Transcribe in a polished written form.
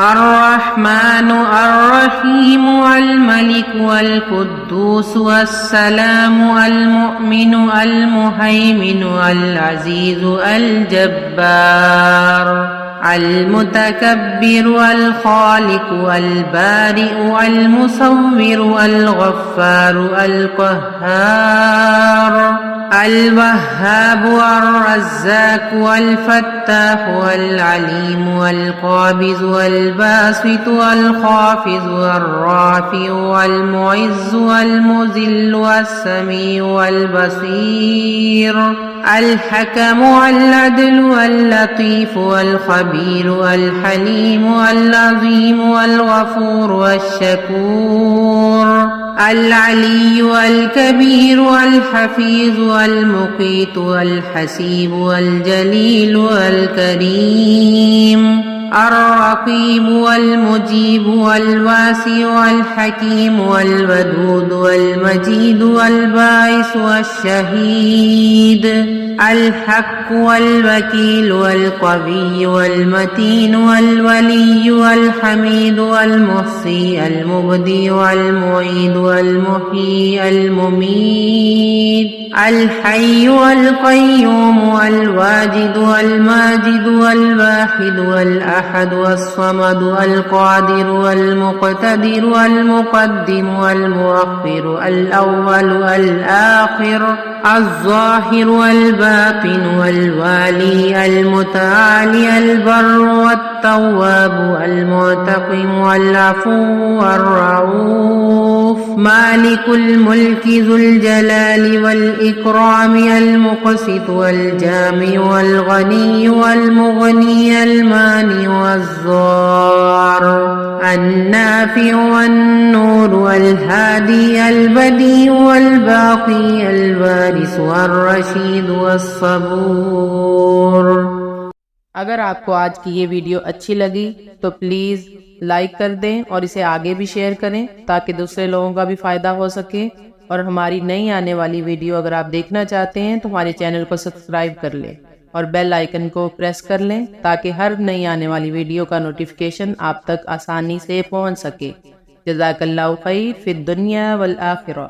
الرحمن الرحيم الملك القدوس السلام المؤمن المهيمن العزيز الجبار المتكبر الخالق البارئ المصور الغفار القهار الوهاب الرزاق الفتاح العليم القابض الباسط الخافض الرافع المعز المذل السميع البصير الحكم العدل اللطيف الخبير الحليم العظيم الغفور الشكور العلي الكبير الحفيظ المقيت الحسيب الجليل الكريم الرقيب والمجيب والواسع الحكيم والودود والمجيد والباعث والشهيد الحق والوكيل والقوي والمتين والولي والحميد والمحصي المبدي والمعيد والمحيي المميت الحي والقيوم الواجد والماجد والواحد والأحد والصمد القادر والمقتدر والمقدم والمؤخر الأول الآخر الظاهر والباطن والوالي المتعالي البر والتواب المعتقم والعفو والرؤوف مالك الملك ذو الجلال والإكرام المقسط والجامع والغني والمغني المانع والضار النافع والنور الهادي البديع والباقي الوارث والرشيد والصبور। अगर आपको आज की ये वीडियो अच्छी लगी तो प्लीज़ लाइक कर दें और इसे आगे भी शेयर करें ताकि दूसरे लोगों का भी फ़ायदा हो सके। और हमारी नई आने वाली वीडियो अगर आप देखना चाहते हैं तो हमारे चैनल को सब्सक्राइब कर लें और बेल आइकन को प्रेस कर लें ताकि हर नई आने वाली वीडियो का नोटिफिकेशन आप तक आसानी से पहुंच सके। जज़ाकल्लाहु खैर फिद दुनिया वल आखिरह।